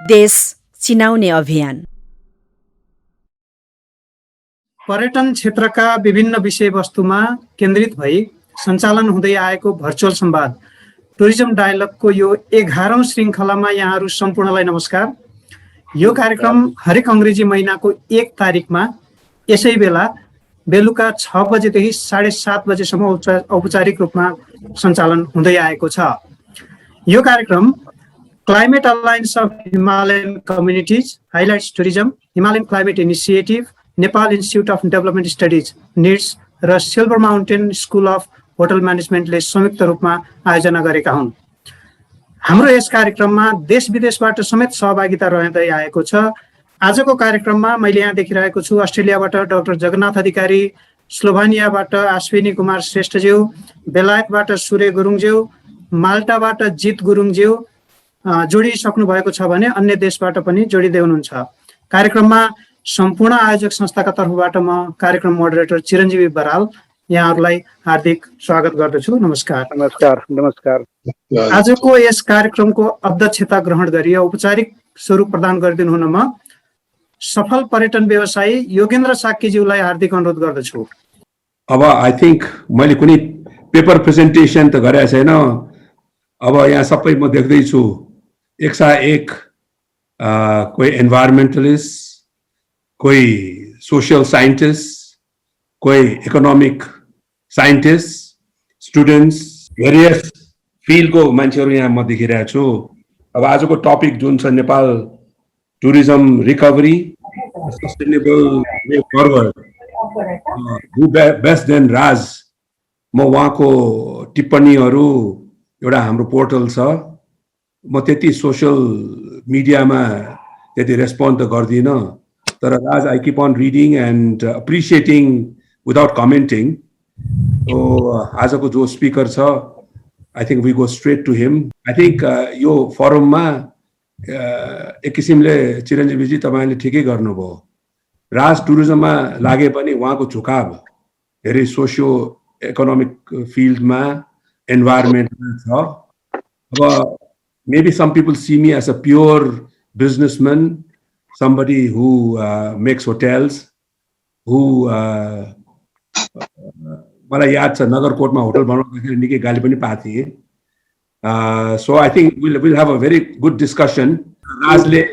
देश चिनाउने अभियान। पर्यटन क्षेत्रका विभिन्न विषयवस्तुमा केन्द्रित भई सञ्चालन हुँदै आएको भर्चुअल संवाद टुरिज्म डायलगको यो 11औं श्रृङ्खलामा यहाँहरू सम्पूर्णलाई नमस्कार। यो कार्यक्रम हरेक अङ्ग्रेजी महिनाको 1 तारिकमा यसै बेला बेलुका 6 बजेदेखि 7:30 बजेसम्म औपचारिक रूपमा सञ्चालन हुँदै आएको छ। यो कार्यक्रम climate alliance of Himalayan communities, highlights tourism, Himalayan climate initiative, Nepal institute of development studies NIDS र silver mountain school of hotel म्यानेजमेन्टले संयुक्त रूपमा आयोजना गरेका हुन्। हाम्रो यस कार्यक्रममा देश विदेशबाट समेत सहभागिता रहँदै आएको छ। आजको कार्यक्रममा मैले यहाँ देखिरहेको छु अस्ट्रेलियाबाट डाक्टर जगन्नाथ अधिकारी, स्लोभानियाबाट अश्विनी कुमार श्रेष्ठज्यू, बेलायतबाट सूर्य गुरुङज्यू, माल्टाबाट जित गुरुङज्यू जोडिसक्नु भएको छ भने अन्य देशबाट पनि जोडिँदै हुनुहुन्छ। कार्यक्रममा सम्पूर्ण आयोजक संस्थाका तर्फबाट म कार्यक्रम मोडरेटर चिरञ्जीवी बराल यहाँहरूलाई हार्दिक स्वागत गर्दछु। नमस्कार। नमस्कार। नमस्कार। आजको यस कार्यक्रमको अध्यक्षता ग्रहण गरी औपचारिक स्वरूप प्रदान गरिदिनु हुनमा सफल पर्यटन व्यवसायी योगेन्द्र साक्यज्यूलाई हार्दिक अनुरोध गर्दछु। अब आई थिंक मैले कुनै पेपर प्रेजेन्टेसन त गरेको छैन। अब यहाँ सबै म देख्दैछु एक कोही एन्भाइरोमेन्टलिस्ट, कोही सोशल साइन्टिस्ट, कोही इकोनोमिक साइन्टिस्ट, स्टुडेन्ट्स, भेरियस फिल्डको मान्छेहरू यहाँ म देखिरहेको छु। अब आजको टपिक जुन छ Nepal tourism recovery sustainable way forward, who best than Raj. म उहाँको टिप्पणीहरू एउटा हाम्रो पोर्टल छ, म त्यति सोशल मिडियामा त्यति रेस्पोन्ड त गर्दिनँ, तर Raj I keep on reading and appreciating without commenting. So आजको जो स्पिकर छ I think we go straight to him. I think यो फोरममा एक किसिमले चिरञ्जीवीजी तपाईँले ठिकै गर्नुभयो। राज टुरिज्ममा लागे पनि उहाँको झुकाव धेरै सोसियो इकोनोमिक फिल्डमा, इन्भाइरोमेन्टमा छ। अब maybe some people see me as a pure businessman, somebody who makes hotels, who मलाई याद छ नगरकोटमा होटल बनाउँदाखेरि निकै गाली पनि पाएको थिएँ। So I think we'll have a very good discussion। राजले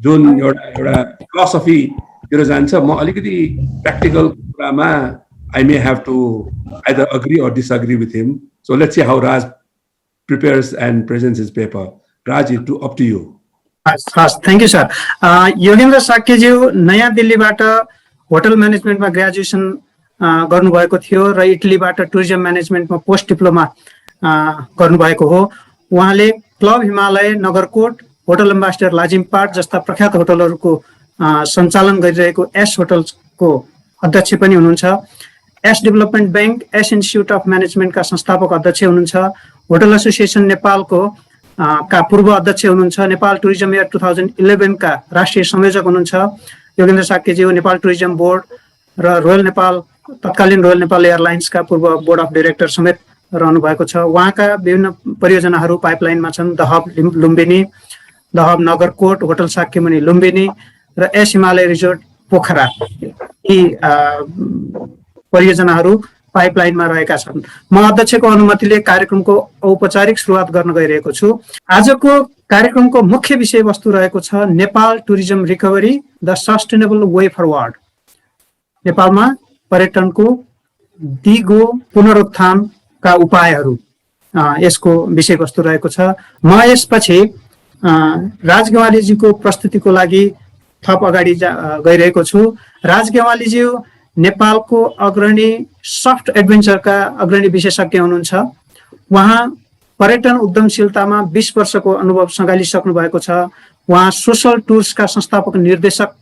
जुन एउटा फिलोसफीतिर जान्छ, म अलिकति प्र्याक्टिकल कुरामा I may have to either agree or disagree with him. So let's see how Raj prepares and presents his paper. Raj, up to you. Yes, thank you, sir. Yogendra साक्यज्यू नयाँ दिल्लीबाट hotel म्यानेजमेन्टमा graduation गर्नुभएको थियो र इटलीबाट tourism म्यानेजमेन्टमा post diploma गर्नुभएको हो। उहाँले club Himalaya, Nagarkot, hotel ambassador Lazimpat जस्ता प्रख्यात होटलहरूको सञ्चालन गरिरहेको एस होटल्सको अध्यक्ष पनि हुनुहुन्छ। Ace development bank, Ace institute of म्यानेजमेन्टका संस्थापक अध्यक्ष हुनुहुन्छ। होटल एसोसिएसन नेपालको का पूर्व अध्यक्ष हुनुहुन्छ। नेपाल टुरिज्म इयर 2011 का राष्ट्रिय संयोजक हुनुहुन्छ। योगेन्द्र साक्यज्यू नेपाल टुरिज्म बोर्ड र तत्कालीन रोयल नेपाल एयरलाइन्सका पूर्व बोर्ड अफ डाइरेक्टर समेत रहनु भएको छ। उहाँका विभिन्न परियोजनाहरू पाइपलाइनमा छन्। The hub Lumbini, the hub Nagarkot, hotel Shakyamuni Lumbini र एस हिमालय रिजोर्ट पोखरा, यी परियोजनाहरू पाइपलाइनमा रहेका छन्। म अध्यक्षको अनुमतिले कार्यक्रमको औपचारिक सुरुवात गर्न गइरहेको छु। आजको कार्यक्रमको मुख्य विषयवस्तु रहेको छ Nepal tourism recovery, the sustainable way forward. नेपालमा पर्यटनको दिगो पुनरुत्थानका उपायहरू यसको विषयवस्तु रहेको छ। म यसपछि राज गेवालीजीको प्रस्तुतिको लागि थप अगाडि गइरहेको छु। राज गेवालीज्यू नेपालको अग्रणी सफ्ट एडभेन्चरका अग्रणी विशेषज्ञ हुनुहुन्छ। उहाँ पर्यटन उद्यमशीलतामा 20 वर्षको अनुभव सँगालिसक्नु भएको छ। उहाँ सोशल टुर्सका संस्थापक निर्देशक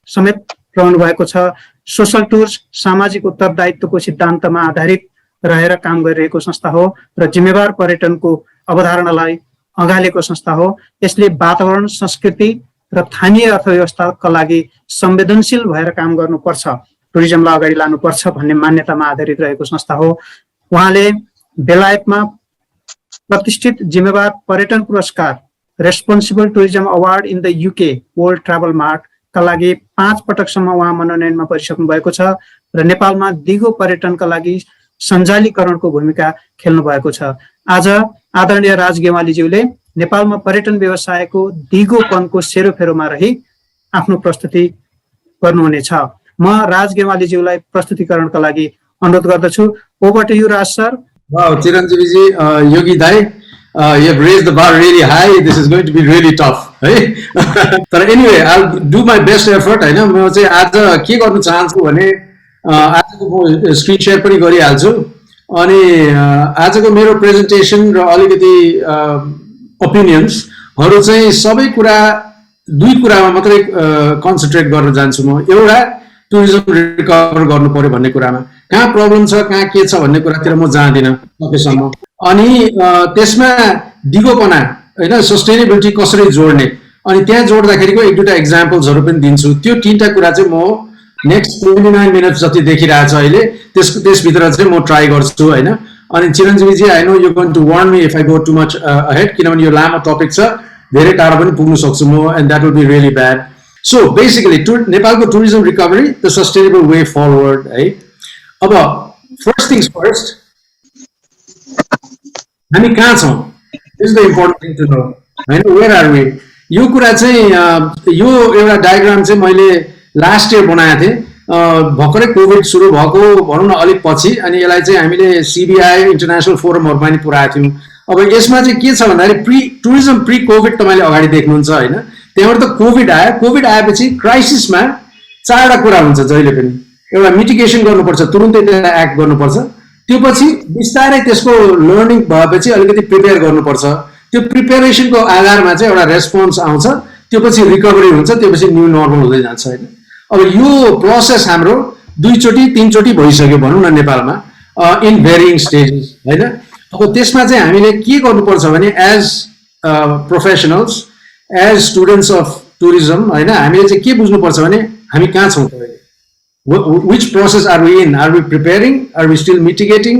समेत रहनु भएको छ। सोशल टुर्स सामाजिक उत्तरदायित्वको सिद्धान्तमा आधारित रहेर काम गरिरहेको संस्था हो र जिम्मेवार पर्यटनको अवधारणालाई अँगालेको संस्था हो। यसले वातावरण, संस्कृति र स्थानीय अर्थव्यवस्थाका लागि संवेदनशील भएर काम गर्नुपर्छ, टुरिज्मलाई अगाडि लानुपर्छ भन्ने मान्यतामा आधारित रहेको संस्था हो। उहाँले बेलायतमा प्रतिष्ठित जिम्मेवार पर्यटन पुरस्कार responsible tourism award in the UK world travel मार्टका लागि 5 पटकसम्म उहाँ मनोनयनमा परिसक्नु भएको छ र नेपालमा दिगो पर्यटनका लागि सञ्जालीकरणको भूमिका खेल्नु भएको छ। आज आदरणीय राज गेवालीज्यूले नेपालमा पर्यटन व्यवसायको दिगोपनको सेरोफेरोमा रही आफ्नो प्रस्तुति गर्नुहुनेछ। म राज गेवालीज्यूलाई प्रस्तुतिकरणका लागि अनुरोध गर्दछु। Over to you Raj sir. Wow, Chiranjeevi, Yogi Dai, you have raised the bar really high. This is going to be really tough, right? But anyway, I'll do my best effort. I know म चाहिँ आज के गर्न चाहन्छु भने आजको म screen share पनि गरिहाल्छु अनि आजको मेरो प्रेजेन्टेसन र अलिकति ओपिनियन्सहरु चाहिँ सबै कुरा दुई कुरामा मात्रै कन्सन्ट्रेट गर्न जान्छु म। एउटा टुरिज्म रिकभर गर्नु पर्यो भन्ने कुरामा, कहाँ प्रब्लम छ कहाँ के छ भन्ने कुरातिर म जाँदिन सकेसम्म। अनि त्यसमा दिगोपना हैन सस्टेनेबिलिटी कसरी जोड्ने अनि त्यहाँ जोड्दाखेरिको एक दुईटा एक्जाम्पल्सहरु पनि दिन्छु। त्यो तीनटा कुरा चाहिँ म नेक्स्ट 29 मिनट जति देखिरहेछ अहिले त्यसभित्र चाहिँ म ट्राई गर्छु हैन। अनि Chiranjeevi ji I know you going to warn me if I go too much ahead, किनभने यो लामो टपिक छ, धेरै टाढा पनि पुग्न सक्छु म, and that will be really bad. So basically नेपालको tourism recovery the sustainable way forward है। अब फर्स्ट थिङ्स फर्स्ट, हामी कहाँ छौँ? This is the important thing to know हैन, वेयर आर वी। यो कुरा चाहिँ यो एउटा डायग्राम चाहिँ मैले लास्ट इयर बनाएको थिएँ, भर्खरै कोभिड सुरु भएको भनौँ न अलिक पछि, अनि यसलाई चाहिँ हामीले सिबिआई इन्टरनेसनल फोरमहरूमा नि पुऱ्याएको थियौँ। अब यसमा चाहिँ के छ भन्दाखेरि टुरिज्म प्री कोभिड तपाईँले अगाडि देख्नुहुन्छ होइन, त्यहाँबाट त कोभिड आयो, कोभिड आएपछि क्राइसिसमा चारवटा कुरा हुन्छ जहिले पनि। एउटा मिटिगेसन गर्नुपर्छ, तुरुन्तै त्यसलाई एक्ट गर्नुपर्छ, त्यो पछि बिस्तारै त्यसको लर्निङ भएपछि अलिकति प्रिपेयर गर्नुपर्छ, त्यो प्रिपेरेसनको आधारमा चाहिँ एउटा रेस्पोन्स आउँछ, त्यो पछि रिकभरी हुन्छ, त्यो पछि न्यू नर्मल हुँदै जान्छ होइन। अब यो प्रोसेस हाम्रो दुईचोटि तीनचोटि भइसक्यो भनौँ न नेपालमा, इन भेरिङ स्टेजेस होइन। अब त्यसमा चाहिँ हामीले के गर्नुपर्छ भने as professionals, as students of tourism होइन, हामीले चाहिँ के बुझ्नुपर्छ भने हामी कहाँ छौँ, which process are we in? Are we preparing? Are we still mitigating?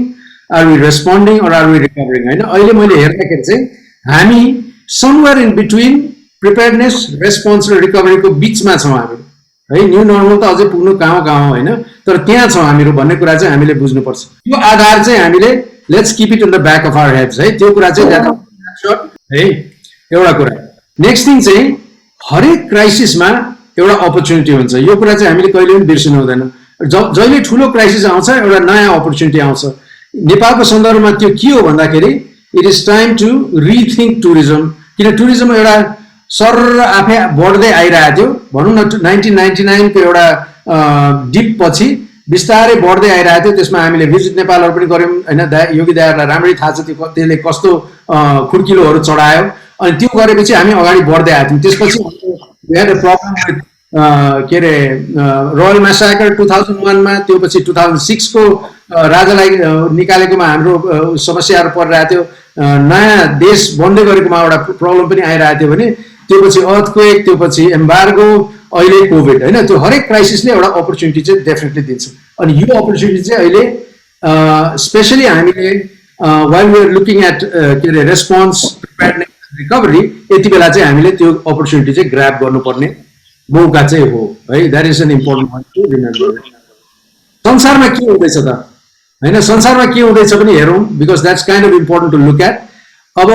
Are we responding or are we recovering? होइन, अहिले मैले हेर्दाखेरि चाहिँ हामी somewhere in between preparedness, response र रिकभरीको बिचमा छौँ हामी है। न्यू नर्मल त अझै पुग्नु कहाँ होइन, तर त्यहाँ छौँ हामीहरू भन्ने कुरा चाहिँ हामीले बुझ्नुपर्छ। त्यो आधार चाहिँ हामीले let's keep it in the back of our heads है, त्यो कुरा चाहिँ है एउटा कुरा। नेक्स्ट थिङ चाहिँ हरेक क्राइसिसमा एउटा अपर्च्युनिटी हुन्छ, यो कुरा चाहिँ हामीले कहिले पनि बिर्सिनु हुँदैन। जहिले ठुलो क्राइसिस आउँछ एउटा नयाँ अपर्च्युनिटी आउँछ। नेपालको सन्दर्भमा त्यो के हो भन्दाखेरि it is time to rethink tourism, किन टुरिज्म एउटा सर आफै बढ्दै आइरहेको थियो भनौँ न। 1999 को एउटा डिप पछि बिस्तारै बढ्दै आइरहेको थियो, त्यसमा हामीले भिजिट नेपालहरू पनि गऱ्यौँ होइन। योगी दाइहरूलाई राम्ररै थाहा छ त्यसले कस्तो खुड्किलोहरू चढायो, अनि त्यो गरेपछि हामी अगाडि बढ्दै आएको थियौँ। त्यसपछि we had a problem with के अरे रोयल म्यासाकर 2001 मा, त्यो पछि 2006 को राजालाई निकालेकोमा हाम्रो समस्याहरू परिरहेको थियो, नयाँ देश बन्दै गरेकोमा एउटा प्रब्लम पनि आइरहेको थियो भने, त्यो पछि अर्थक्वेक, त्यो पछि एम्बार्गो, अहिले कोभिड होइन। त्यो हरेक क्राइसिसले एउटा अपर्च्युनिटी चाहिँ डेफिनेटली दिन्छ। अनि यो अपर्च्युनिटी चाहिँ अहिले स्पेसली हामीले while we are looking at के अरे रेस्पोन्स, प्रिपेयरनेस, रिकभरी, यति बेला चाहिँ हामीले त्यो अपर्च्युनिटी चाहिँ ग्राब गर्नुपर्ने मौका चाहिँ हो है। That is an important point to remember. संसारमा के हुँदैछ त होइन, संसारमा के हुँदैछ पनि हेरौँ, because that's kind of important to look at. अब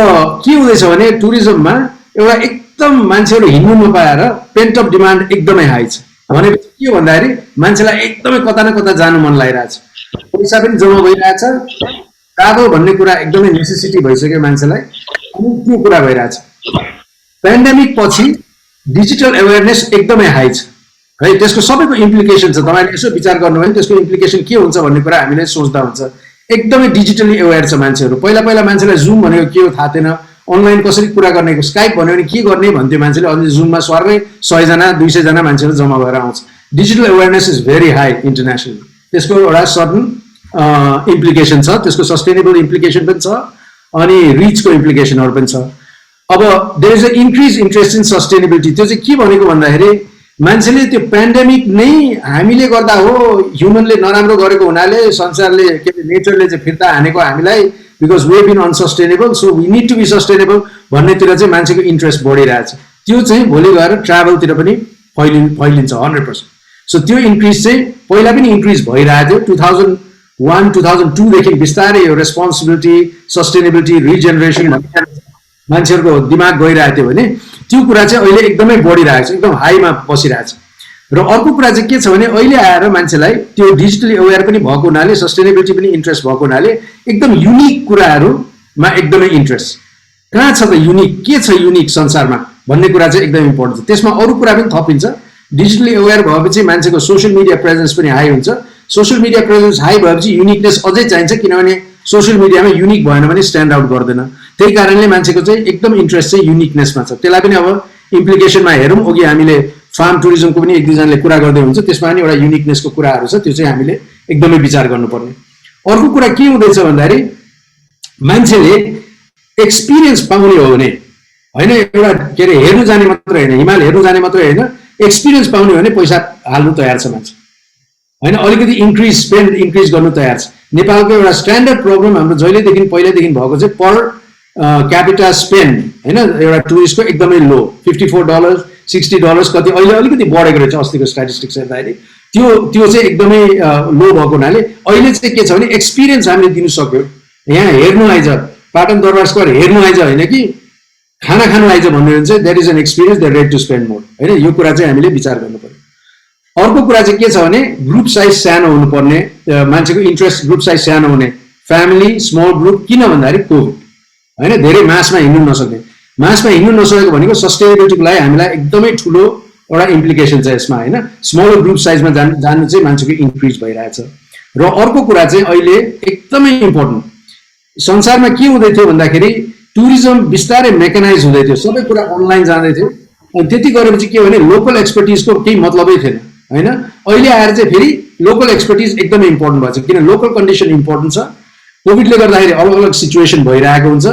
के हुँदैछ भने टुरिज्ममा एउटा एकदम मान्छेहरू हिँड्नु नपाएर पेन्ट अप डिमान्ड एकदमै हाई छ। भनेपछि के भन्दाखेरि मान्छेलाई एकदमै कता न कता जानु मन लागिरहेछ, पैसा पनि जम्मा भइरहेछ, ट्राभल भन्ने कुरा एकदमै नेसेसिटी भइसक्यो मान्छेलाई, अनि त्यो कुरा भइरहेछ। पेन्डेमिक पछि डिजिटल एवेरनेस एकदमै हाई छ है, त्यसको सबैको इम्प्लिकेसन छ। तपाईँले यसो विचार गर्नुभयो भने त्यसको इम्प्लिकेसन के हुन्छ भन्ने कुरा हामीले सोच्दा हुन्छ। एकदमै डिजिटली एवेयर छ मान्छेहरू। पहिला मान्छेलाई जुम भनेको के हो थाहा थिएन, अनलाइन कसरी कुरा गर्ने, स्काइप भन्यो भने के गर्ने भन्थ्यो मान्छेले, अनि जुममा स्वार्नै 100 जना 200 जना मान्छेहरू जम्मा भएर आउँछ। Digital awareness is very high internationally, त्यसको एउटा सर्टन इम्प्लिकेसन छ, त्यसको सस्टेनेबल इम्प्लिकेसन पनि छ, अनि रिचको इम्प्लिकेसनहरू पनि छ। अब there is a increase interest in sustainability. त्यो चाहिँ के भनेको भन्दाखेरि मान्छेले त्यो पेन्डेमिक नै हामीले गर्दा हो, ह्युमनले नराम्रो गरेको हुनाले, संसारले के अरे नेचरले चाहिँ फिर्ता हानेको हामीलाई because we been unsustainable, so we need to be sustainable भन्नेतिर चाहिँ मान्छेको इन्ट्रेस्ट बढिरहेछ। त्यो चाहिँ भोलि गएर ट्राभलतिर पनि फैलिन्छ 100%। सो त्यो इन्क्रिज चाहिँ पहिला पनि इन्क्रिज भइरहेको थियो 2001 2002 देखि बिस्तारै यो रेस्पोन्सिबिलिटी, सस्टेनेबिलिटी, रिजेनेरेसन मान्छेहरूको दिमाग गइरहेको थियो भने त्यो कुरा चाहिँ अहिले एकदमै बढिरहेको छ, एकदम हाईमा बसिरहेको छ। र अर्को कुरा चाहिँ के छ भने अहिले आएर मान्छेलाई त्यो डिजिटली अवेयर पनि भएको हुनाले, सस्टेनेबिलिटी पनि इन्ट्रेस्ट भएको हुनाले एकदम युनिक कुराहरूमा एकदमै इन्ट्रेस्ट। कहाँ छ त युनिक, के छ युनिक संसारमा भन्ने कुरा चाहिँ एकदम इम्पोर्टेन्ट छ। त्यसमा अरू कुरा पनि थपिन्छ। डिजिटली अवेयर भएपछि मान्छेको सोसियल मिडिया प्रेजेन्स पनि हाई हुन्छ। सोसियल मिडिया प्रेजेन्स हाई भएपछि युनिकनेस अझै चाहिन्छ, किनभने सोसियल मिडियामा युनिक भएन भने स्ट्यान्ड आउट गर्दैन। त्यही कारणले मान्छेको चाहिँ एकदम इन्ट्रेस्ट चाहिँ युनिकनेसमा छ। त्यसलाई पनि अब इम्प्लिकेसनमा हेरौँ, अघि हामीले फार्म टुरिज्मको पनि एक दुईजनाले कुरा गर्दै हुन्छ, त्यसमा पनि एउटा युनिकनेसको कुराहरू छ, त्यो चाहिँ हामीले एकदमै विचार गर्नुपर्ने। अर्को कुरा के हुँदैछ भन्दाखेरि मान्छेले एक्सपिरियन्स पाउने हो भने होइन, एउटा के अरे हेर्नु जाने मात्रै होइन, हिमाल हेर्नु जाने मात्रै होइन, एक्सपिरियन्स पाउने हो भने पैसा हाल्नु तयार छ मान्छे होइन, अलिकति स्पेन्ड इन्क्रिज गर्नु तयार छ। नेपालको एउटा स्ट्यान्डर्ड प्रब्लम हाम्रो जहिलेदेखि पहिल्यैदेखि भएको चाहिँ पर क्यापिटा स्पेन्ड होइन, एउटा टुरिस्टको एकदमै लो, $54 $60 कति, अहिले अलिकति बढेको रहेछ अस्तिको स्ट्याटिस्टिक्स हेर्दाखेरि। त्यो चाहिँ एकदमै लो भएको हुनाले अहिले चाहिँ के छ भने एक्सपिरियन्स हामीले दिनु सक्यो। यहाँ हेर्नु आइज, पाटन दरबार स्क्वायर हेर्नु आइज होइन कि खाना खानु आइज भन्ने भने चाहिँ that is an experience, that led to spend more होइन। यो कुरा चाहिँ हामीले विचार गर्नु पर्यो। अर्को कुरा चाहिँ के छ भने ग्रुप साइज सानो हुनुपर्ने, मान्छेको इन्ट्रेस्ट ग्रुप साइज सानो हुने, फ्यामिली स्मल ग्रुप। किन भन्दाखेरि कोभिड होइन, धेरै मासमा हिँड्नु नसक्ने। मासमा हिँड्नु नसकेको भनेको सस्टेनेबिलिटीको लागि हामीलाई एकदमै ठुलो एउटा इम्प्लिकेसन छ यसमा होइन। स्मलर ग्रुप साइजमा जानु चाहिँ मान्छेको इन्क्रिज भइरहेछ। र अर्को कुरा चाहिँ अहिले एकदमै इम्पोर्टेन्ट, संसारमा के हुँदै थियो भन्दाखेरि टुरिज्म बिस्तारै मेकनाइज हुँदै थियो, सबै कुरा अनलाइन जाँदै थियो। अनि त्यति गरेपछि के भने लोकल एक्सपर्टिजको केही मतलबै थिएन होइन। अहिले आएर चाहिँ फेरि लोकल एक्सपर्टिज एकदमै इम्पोर्टेन्ट भएको छ, किन लोकल कन्डिसन इम्पोर्टेन्ट छ। कोभिडले गर्दाखेरि अलग अलग सिचुएसन भइरहेको हुन्छ,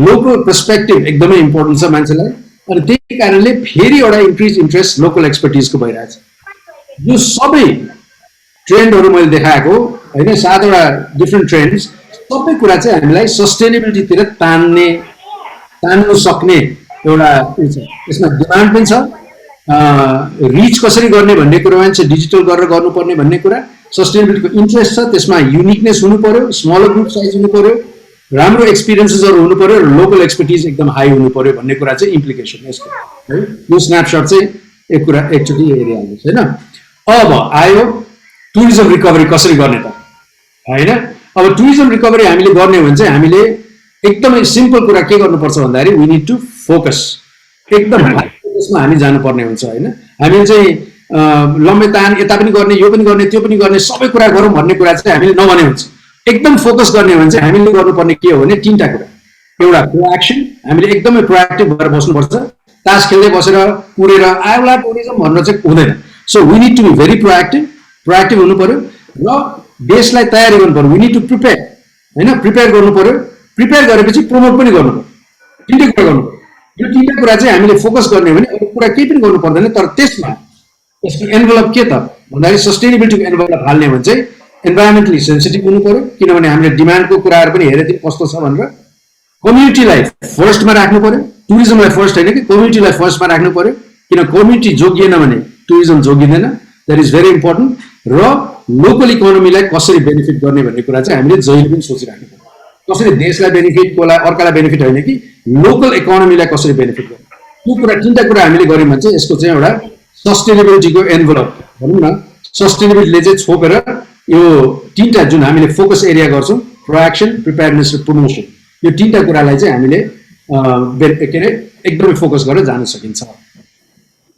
लोकल पर्सपेक्टिभ एकदमै इम्पोर्टेन्ट छ मान्छेलाई। अनि त्यही कारणले फेरि एउटा इन्क्रिज इन्ट्रेस्ट लोकल एक्सपर्टिजको भइरहेछ। यो सबै ट्रेन्डहरू मैले देखाएको होइन, 7वटा डिफ्रेन्ट ट्रेन्ड्स, सबै कुरा चाहिँ हामीलाई सस्टेनेबिलिटीतिर तान्नु सक्ने एउटा उयो छ। यसमा डिमान्ड पनि छ, रिच कसरी गर्ने भन्ने कुरामा चाहिँ डिजिटल गरेर गर्नुपर्ने भन्ने कुरा, सस्टेनेबिलिटीको इन्ट्रेस्ट छ, त्यसमा युनिकनेस हुनु पर्यो, स्मलर ग्रुप साइज हुनु पर्यो, राम्रो एक्सपिरियन्सेसहरू हुनु पर्यो, र लोकल एक्सपर्टिज एकदम हाई हुनु पर्यो भन्ने कुरा चाहिँ इम्प्लिकेसन यसको है। यो स्न्यापसट चाहिँ एक कुरा एकचोटि हेरिहाल्नुहोस् होइन। अब आयो टुरिज्म रिकभरी कसरी गर्ने त होइन। अब टुरिज्म रिकभरी हामीले गर्ने भने चाहिँ हामीले एकदमै सिम्पल कुरा के गर्नुपर्छ भन्दाखेरि वी निड टु फोकस, एकदम फोकसमा हामी जानुपर्ने हुन्छ होइन। हामी चाहिँ लम्बे तान यता पनि गर्ने, यो पनि गर्ने, त्यो पनि गर्ने, सबै कुरा गरौँ भन्ने कुरा चाहिँ हामीले नभने हुन्छ। एकदम फोकस गर्ने भने चाहिँ हामीले गर्नुपर्ने के हो भने 3टा कुरा। एउटा प्रोएक्सन, हामीले एकदमै प्रोएक्टिभ भएर बस्नुपर्छ। तास खेल्दै बसेर कुरेर आउला टुरिज्म भन्नु चाहिँ हुँदैन। So we need to be very proactive हुनु पर्यो र देशलाई तयारी गर्नु पर्यो। वी निड टु प्रिपेयर होइन, प्रिपेयर गर्नु पर्यो। प्रिपेयर गरेपछि प्रमोट पनि गर्नु पर्यो। 3टै कुरा गर्नु पर्यो। यो 3टा कुरा चाहिँ हामीले फोकस गर्ने भने अरू कुरा केही पनि गर्नु पर्दैन। तर त्यसमा यसको एन्भलप के त भन्दाखेरि सस्टेनेबिलिटीको एन्भलप हाल्ने भने चाहिँ इन्भाइरोमेन्टली सेन्सिटिभ हुनु पर्यो, किनभने हामीले डिमान्डको कुराहरू पनि हेरेर कस्तो छ भनेर। कम्युनिटीलाई फर्स्टमा राख्नु पर्यो, टुरिज्मलाई फर्स्ट होइन कि कम्युनिटीलाई फर्स्टमा राख्नु पर्यो, किन कम्युनिटी जोगिएन भने टुरिज्म जोगिँदैन। That is very important. र लोकल इकोनोमीलाई कसरी बेनिफिट गर्ने भन्ने कुरा चाहिँ हामीले जहिले पनि सोचिराख्नु पर्यो। कसरी देशलाई बेनिफिट, अर्कालाई बेनिफिट होइन कि लोकल इकोनोमीलाई कसरी बेनिफिट गर्ने, त्यो कुरा 3टा कुरा हामीले गऱ्यौँ भने चाहिँ यसको चाहिँ एउटा सस्टेनेबिलिटीको एन्भलप भनौँ न, सस्टेनेबिलिटीले चाहिँ छोपेर यो 3टा जुन हामीले फोकस एरिया गर्छौँ, प्रोएक्सन, प्रिपेयरनेस र प्रमोसन, यो 3टा कुरालाई चाहिँ हामीले के अरे एकदमै फोकस गरेर जान सकिन्छ।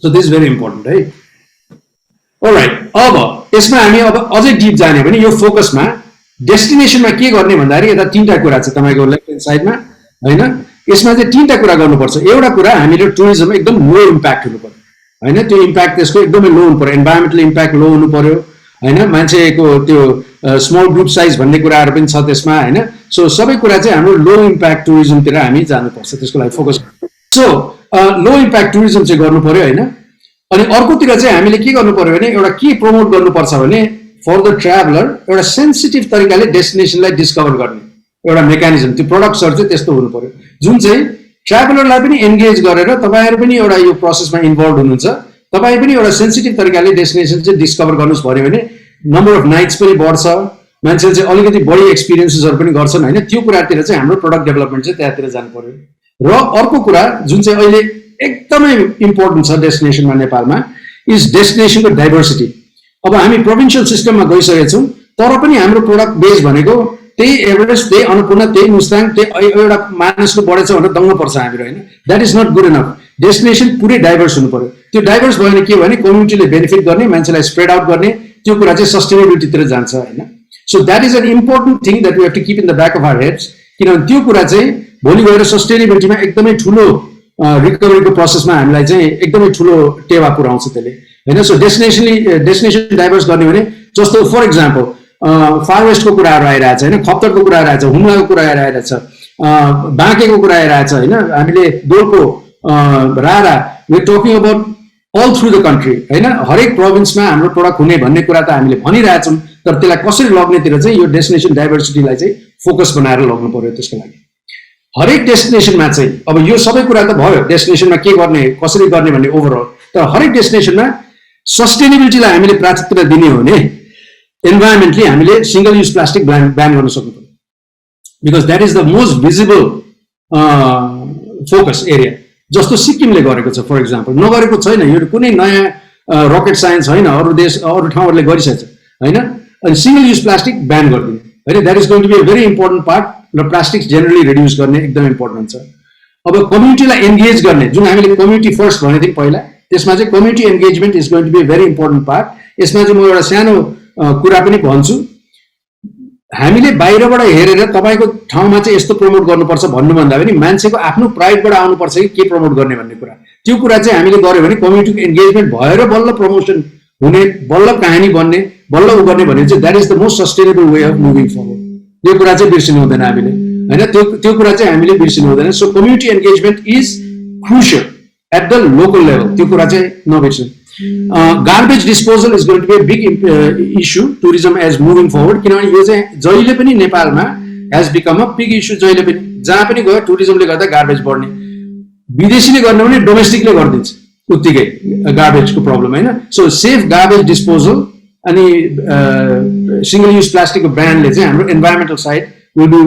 So this is very important है। अलराइट, अब यसमा हामी अब अझै डिप जाने भने यो फोकसमा डेस्टिनेसनमा के गर्ने भन्दाखेरि यता 3टा कुरा छ तपाईँको लेफ्ट ह्यान्ड साइडमा होइन। यसमा चाहिँ 3टा कुरा गर्नुपर्छ। एउटा कुरा हामीले टुरिज्म एकदम लो इम्प्याक्ट हुनु पर्यो होइन, त्यो इम्प्याक्ट त्यसको एकदमै लो हुनु पर्यो, इन्भाइरोमेन्टल इम्प्याक्ट लो हुनु पर्यो होइन। मान्छेको त्यो स्मल ग्रुप साइज भन्ने कुराहरू पनि छ त्यसमा होइन। सो सबै कुरा चाहिँ हाम्रो लो इम्प्याक्ट टुरिज्मतिर हामी जानुपर्छ, त्यसको लागि फोकस। सो लो इम्प्याक्ट टुरिज्म चाहिँ गर्नु पर्यो होइन। अनि अर्कोतिर चाहिँ हामीले के गर्नु पर्यो भने एउटा के प्रमोट गर्नुपर्छ भने फर द ट्राभलर एउटा सेन्सिटिभ तरिकाले डेस्टिनेसनलाई डिस्कभर गर्ने एउटा मेकानिजम, त्यो प्रडक्ट्सहरू चाहिँ त्यस्तो हुनु पर्यो जुन चाहिँ ट्राभलरलाई पनि एन्गेज गरेर तपाईँहरू पनि एउटा यो प्रोसेसमा इन्भल्भ हुनुहुन्छ, तपाईँ पनि एउटा सेन्सिटिभ तरिकाले डेस्टिनेसन चाहिँ डिस्कभर गर्नुहोस् भन्यो भने नम्बर अफ नाइट्स पनि बढ्छ, मान्छेले चाहिँ अलिकति बढी एक्सपिरियन्सेसहरू पनि गर्छन् होइन। त्यो कुरातिर चाहिँ हाम्रो प्रडक्ट डेभलपमेन्ट चाहिँ त्यहाँतिर जानु पर्यो। र अर्को कुरा जुन चाहिँ अहिले एकदमै इम्पोर्टेन्ट छ डेस्टिनेसनमा नेपालमा इज डेस्टिनेसनको डाइभर्सिटी। अब हामी प्रोभिन्सियल सिस्टममा गइसकेका छौँ तर पनि हाम्रो प्रोडक्ट बेस भनेको त्यही एभरेस्ट, त्यही अन्नपूर्ण, त्यही मुस्ताङ, त्यही एउटा मानिसको बढेछ भनेर दङ्ग पर्छ हामीहरू होइन। That is not good enough. Destination पुरै डाइभर्स हुनु पर्यो। त्यो डाइभर्स भयो भने के भयो भने कम्युनिटीले बेनिफिट गर्ने, मान्छेलाई स्प्रेड आउट गर्ने, त्यो कुरा चाहिँ सस्टेनेबिलिटीतिर जान्छ होइन। So that is an important thing that we have to keep in the back of our heads, किनभने त्यो कुरा चाहिँ भोलि गएर सस्टेनेबिलिटीमा एकदमै ठुलो रिकभरीको प्रोसेसमा हामीलाई चाहिँ एकदमै ठुलो टेवा पुऱ्याउँछ त्यसले होइन। सो डेस्टिनेसन डाइभर्स गर्ने भने जस्तो फर इक्जाम्पल फार वेस्टको कुराहरू आइरहेछ होइन, खप्तरको कुरा आइरहेछ, हुम्लाको कुरा आइरहेछ, बाँकेको कुरा आइरहेछ होइन, हामीले दोलको Rara, we talking about all through the country होइन। हरेक प्रोभिन्समा हाम्रो प्रोडक्ट हुने भन्ने कुरा त हामीले भनिरहेछौँ, तर त्यसलाई कसरी लग्नेतिर चाहिँ यो डेस्टिनेसन डाइभर्सिटीलाई चाहिँ फोकस बनाएर लग्नु पर्यो। त्यसको लागि हरेक डेस्टिनेसनमा चाहिँ अब यो सबै कुरा त भयो डेस्टिनेसनमा के गर्ने कसरी गर्ने भन्ने ओभरअल, तर हरेक डेस्टिनेसनमा सस्टेनेबिलिटीलाई हामीले प्राथमिकता दिने हो भने इन्भाइरोमेन्टली हामीले सिंगल युज प्लास्टिक ब्यान गर्न सक्नु पर्यो, because that is the most visible focus area. जस्तो सिक्किमले गरेको छ फर इक्जाम्पल, नगरेको छैन, यो कुनै नयाँ रकेट साइन्स होइन, अरू देश अरू ठाउँहरूले गरिसकेको छ होइन। अनि सिंगल युज प्लास्टिक ब्यान गरिदिने होइन, that is going to be a very important part. र प्लास्टिक जेनरली रिड्युस गर्ने एकदम इम्पोर्टेन्ट हुन्छ। अब कम्युनिटीलाई एन्गेज गर्ने, जुन हामीले कम्युनिटी फर्स्ट भनेको थियौँ पहिला, त्यसमा चाहिँ community engagement is going to be a very important part. यसमा चाहिँ म एउटा सानो कुरा पनि भन्छु, हामीले बाहिरबाट हेरेर तपाईँको ठाउँमा चाहिँ यस्तो प्रमोट गर्नुपर्छ भन्नुभन्दा पनि मान्छेको आफ्नो प्राइडबाट आउनुपर्छ कि के प्रमोट गर्ने भन्ने कुरा, त्यो कुरा चाहिँ हामीले गर्यो भने कम्युनिटीको एन्गेजमेन्ट भएर बल्ल प्रमोसन हुने, बल्ल कहानी बन्ने, बल्ल उ गर्ने भने चाहिँ that is the most sustainable way of moving forward. त्यो कुरा चाहिँ बिर्सिनु हुँदैन हामीले होइन, त्यो कुरा चाहिँ हामीले बिर्सिनु हुँदैन। So community engagement is crucial at the local level, त्यो कुरा चाहिँ नबिर्सनु। Garbage disposal is going to be a big issue tourism as moving forward, किनभने यो चाहिँ जहिले पनि नेपालमा has become a big issue. जहिले पनि जहाँ पनि गयो टुरिज्मले गर्दा गार्बेज बढ्ने, विदेशीले गर्ने भने डोमेस्टिकले गरिदिन्छ उत्तिकै गार्बेजको प्रब्लम होइन। सो सेफ गार्बेज डिस्पोजल अनि सिंगल युज प्लास्टिकको ब्यान्डले चाहिँ हाम्रो environmental side will be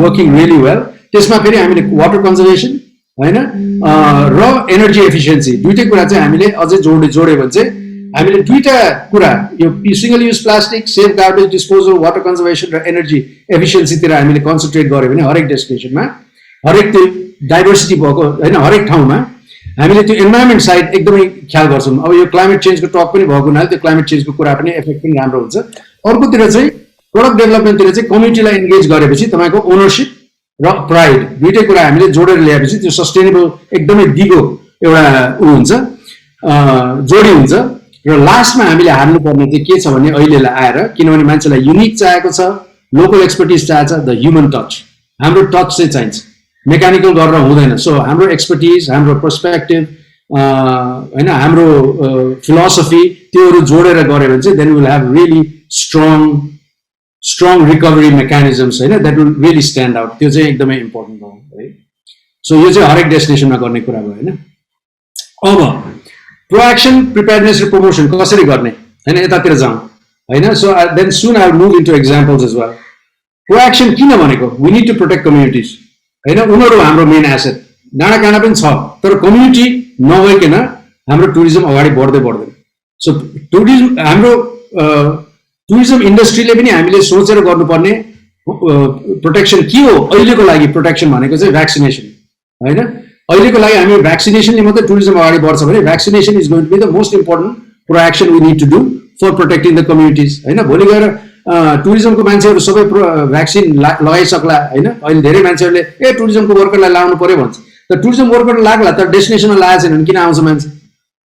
working really well. त्यसमा फेरि हामीले वाटर कन्जर्भेसन होइन र एनर्जी एफिसियन्सी दुईटै कुरा चाहिँ हामीले अझै जोड्यो भने चाहिँ हामीले दुईटा कुरा, यो single use plastic, safe garbage disposal, water conservation र एनर्जी एफिसियन्सीतिर हामीले कन्सन्ट्रेट गऱ्यो भने हरेक डेस्टिनेसनमा, हरेक त्यो डाइभर्सिटी भएको होइन हरेक ठाउँमा हामीले त्यो इन्भाइरोमेन्ट साइड एकदमै ख्याल गर्छौँ। अब यो क्लाइमेट चेन्जको टक पनि भएको हुनाले त्यो क्लाइमेट चेन्जको कुरा पनि इफेक्ट पनि राम्रो हुन्छ। अर्कोतिर चाहिँ प्रोडक्ट डेभलपमेन्टतिर चाहिँ कम्युनिटीलाई इन्गेज गरेपछि तपाईँको ओनरसिप र प्राइड दुईटै कुरा हामीले जोडेर ल्याएपछि त्यो सस्टेनेबल एकदमै दिगो एउटा ऊ हुन्छ, जोडी हुन्छ। र लास्टमा हामीले हाल्नुपर्ने चाहिँ के छ भने अहिलेलाई आएर, किनभने मान्छेलाई युनिक चाहिएको छ, लोकल एक्सपर्टिज चाहिएको छ, द ह्युमन टच, हाम्रो टच चाहिँ चाहिन्छ, मेकानिकल गरेर हुँदैन। सो हाम्रो एक्सपर्टिज, हाम्रो पर्सपेक्टिभ होइन, हाम्रो फिलोसफी, त्योहरू जोडेर गऱ्यो भने चाहिँ then will have really strong recovery mechanisms होइन, that will really stand out. त्यो चाहिँ एकदमै इम्पोर्टेन्ट हो है। सो यो चाहिँ हरेक डेस्टिनेसनमा गर्ने कुरा भयो होइन। अब प्रोएक्सन, प्रिपेयरनेस र प्रमोसन कसरी गर्ने होइन, यतातिर जाउँ होइन। So then soon I will move into examples as well. Protection किन भनेको, we need to protect communities होइन, उनीहरू हाम्रो मेन एसेट, डाँडा काँडा पनि छ, तर कम्युनिटी नभइकन हाम्रो टुरिज्म अगाडि बढ्दैन। सो हाम्रो टुरिज्म इन्डस्ट्रीले पनि हामीले सोचेर गर्नुपर्ने प्रोटेक्सन के हो। अहिलेको लागि प्रोटेक्सन भनेको चाहिँ भ्याक्सिनेसन होइन। अहिलेको लागि हामी भ्याक्सिनेसनले मात्रै टुरिज्म अगाडि बढ्छ भने vaccination is going to be the most important protection we need to do for protecting the communities होइन। भोलि गएर टुरिज्मको मान्छेहरू सबै भ्याक्सिन लगाइसक्ला होइन। अहिले धेरै मान्छेहरूले टुरिज्मको वर्करलाई लाउनु पर्यो भन्छ, तर टुरिज्म वर्कर लाग्ला तर डेस्टिनेसनमा लगाएको छैन भने किन आउँछ मान्छे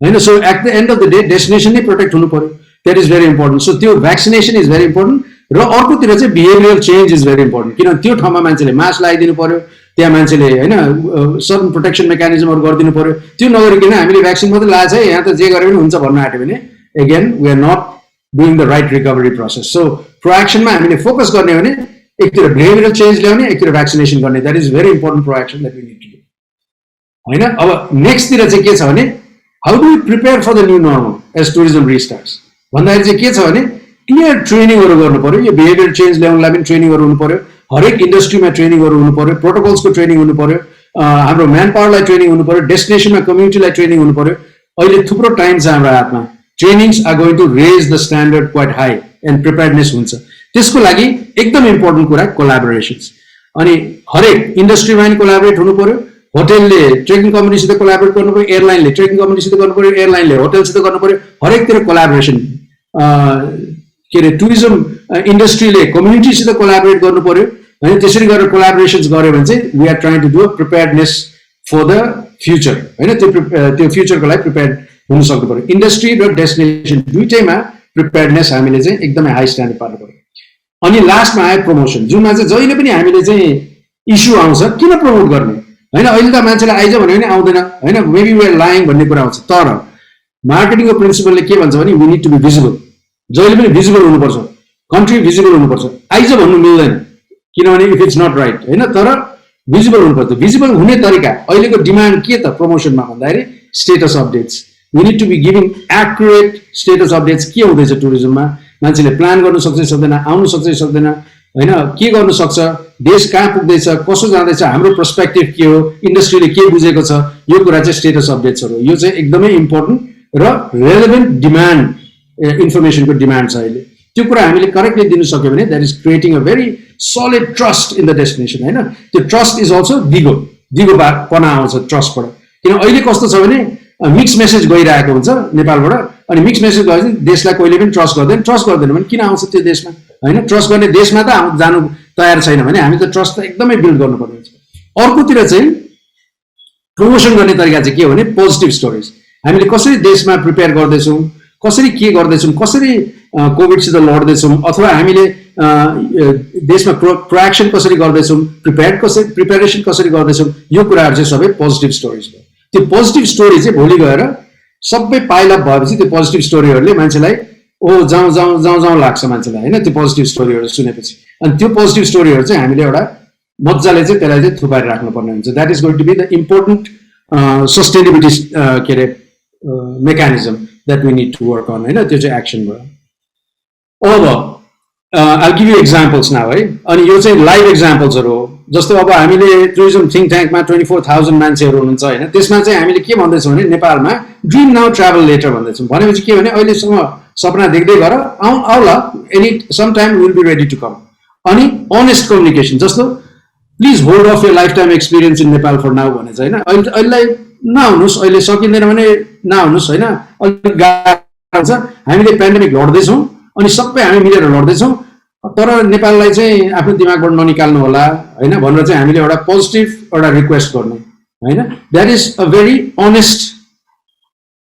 होइन। So at the end of the day destination नै प्रोटेक्ट हुनु पर्यो, that is very important. So त्यो भ्याक्सिनेसन इज भेरी इम्पोर्टेन्ट। र अर्कोतिर चाहिँ behavioural change is very important, किनभने त्यो ठाउँमा मान्छेले मास्क लगाइदिनु पर्यो, त्यहाँ मान्छेले होइन सर्टन प्रोटेक्सन मेकानिजमहरू गरिदिनु पर्यो। त्यो नगरिकन हामीले भ्याक्सिन मात्रै लगाएको छ यहाँ त जे गरे पनि हुन्छ भन्न आँट्यो भने again we are not doing the right recovery process. So प्रोएक्सनमा हामीले फोकस गर्ने भने एकतिर बिहेभियरल चेन्ज ल्याउने, एकतिर भ्याक्सिनेसन गर्ने. That is very important protection that we need to do होइन. अब नेक्स्टतिर चाहिँ के छ भने how do we prepare for the new normal as tourism restarts भन्दाखेरि चाहिँ के छ भने क्लियर ट्रेनिङहरू गर्नु पर्यो. यो बिहेभियर चेन्ज ल्याउनलाई पनि ट्रेनिङहरू हुनु पर्यो, हरेक इन्डस्ट्रीमा ट्रेनिङहरू हुनु पर्यो, प्रोटोकल्सको ट्रेनिङ हुनु पर्यो, हाम्रो म्यान पावरलाई ट्रेनिङ हुनु पर्यो, डेस्टिनेसनमा कम्युनिटीलाई ट्रेनिङ हुनु पर्यो. अहिले थुप्रो टाइम छ हाम्रो हातमा. Trainings are going to raise the standard quite high and preparedness हुन्छ. त्यसको लागि एकदम इम्पोर्टेन्ट कुरा कोलाबोरेसन्स. अनि हरेक इन्डस्ट्रीमा पनि कोलाबोरेट हुनु पर्यो. होटेलले ट्रेकिङ कम्पनीसित कोलाबोरेट गर्नु पर्यो, एयरलाइनले ट्रेकिङ कम्पनीसित गर्नु पर्यो, एयरलाइनले होटेलसित गर्नु पर्यो. हरेकतिर कोलाबोरेसन. के अरे टुरिज्म इन्डस्ट्रीले कम्युनिटीसित कोलाबोरेट गर्नु पर्यो होइन. त्यसरी गरेर कोलाबोरेसन्स गऱ्यो भने चाहिँ we are trying to do preparedness for the future होइन. त्यो फ्युचरको लागि प्रिपेयर्ड हुन सक्नु पर्यो. इन्डस्ट्री र डेस्टिनेसन दुइटैमा प्रिपेयर्डनेस हामीले चाहिँ एकदमै हाई स्ट्यान्डर्ड पार्नु पर्यो. अनि लास्टमा आयो प्रमोसन, जुनमा चाहिँ जहिले पनि हामीले चाहिँ इस्यु आउँछ किन प्रमोट गर्ने होइन. अहिले त मान्छेलाई आइज भन्यो भने आउँदैन होइन, मेबी वी आर लाइङ भन्ने कुरा आउँछ. तर मार्केटिङको प्रिन्सिपलले के भन्छ भने we need to be visible. जहिले पनि भिजिबल हुनुपर्छ, कन्ट्री भिजिबल हुनुपर्छ. आइज भन्नु मिल्दैन किनभने इफ इट्स नट राइट होइन. तर भिजिबल हुनुपर्छ. भिजिबल हुने तरिका अहिलेको डिमान्ड के त प्रमोसनमा भन्दाखेरि status updates. We need to be giving accurate status updates. के हुँदैछ टुरिज्ममा, मान्छेले प्लान गर्नु सक्छ सक्दैन, आउनु सक्छ सक्दैन होइन, के गर्नु सक्छ, देश कहाँ पुग्दैछ, कसो जाँदैछ, हाम्रो पर्सपेक्टिभ के हो, इन्डस्ट्रीले के बुझेको छ, यो कुरा चाहिँ स्टेटस अपडेट्सहरू. यो चाहिँ एकदमै इम्पोर्टेन्ट र रेलेभेन्ट डिमान्ड इन्फर्मेसनको डिमान्ड छ अहिले. त्यो कुरा हामीले करेक्टली दिनु सक्यो भने that is creating a very solid trust in the destination होइन. त्यो ट्रस्ट इज अल्सो दिगो पना आउँछ ट्रस्टबाट. किन अहिले कस्तो छ भने मिक्स मेसेज गइरहेको हुन्छ नेपालबाट. अनि मिक्स मेसेज गएपछि देशलाई कहिले पनि ट्रस्ट गर्दैन. ट्रस्ट गर्दैन भने किन आउँछ त्यो देशमा होइन. ट्रस्ट गर्ने देशमा त जानु तयार छैन भने हामी त ट्रस्ट त एकदमै बिल्ड गर्नुपर्ने हुन्छ. अर्कोतिर चाहिँ प्रमोसन गर्ने तरिका चाहिँ के हो भने पोजिटिभ स्टोरिज. हामीले कसरी देशमा प्रिपेयर गर्दैछौँ, कसरी के गर्दैछौँ, कसरी कोभिडसित लड्दैछौँ, अथवा हामीले देशमा प्रोएक्सन कसरी गर्दैछौँ, प्रिपेरेसन कसरी गर्दैछौँ, यो कुराहरू चाहिँ सबै पोजिटिभ स्टोरिज हो. त्यो पोजिटिभ स्टोरी चाहिँ भोलि गएर सबै पाइलअप भएपछि त्यो पोजिटिभ स्टोरीहरूले मान्छेलाई जाउँ लाग्छ मान्छेलाई होइन. त्यो पोजिटिभ स्टोरीहरू सुनेपछि अनि त्यो पोजिटिभ स्टोरीहरू चाहिँ हामीले एउटा मजाले चाहिँ त्यसलाई चाहिँ थुपाएर राख्नुपर्ने हुन्छ. That is going to be the important sustainability के अरे mechanism that we need to work on होइन. त्यो चाहिँ एक्सन भयो. अब I give you examples now है. अनि यो चाहिँ लाइभ एक्जाम्पल्सहरू हो. जस्तो अब हामीले टुरिज्म थिङ्क ट्याङ्कमा 24,000 मान्छेहरू हुनुहुन्छ होइन. त्यसमा चाहिँ हामीले के भन्दैछौँ भने नेपालमा ड्रिम नाउ ट्राभल लेटर भन्दैछौँ. भनेपछि के भने अहिलेसम्म सपना देख्दै गर आउला any some time will be ready to come. अनि अनेस्ट कम्युनिकेसन जस्तो please hold of your life time experience in Nepal for now भने चाहिँ होइन. अहिलेलाई नआउनुहोस्, अहिले सकिँदैन भने नआउनुहोस् होइन. अलिक गाह्रो छ. हामीले पेन्डेमिक लड्दैछौँ अनि सबै हामी मिलेर लड्दैछौँ. तर नेपाललाई चाहिँ आफ्नो दिमागबाट ननिकाल्नु होला होइन भनेर चाहिँ हामीले एउटा पोजिटिभ एउटा रिक्वेस्ट गर्ने होइन. That is a very honest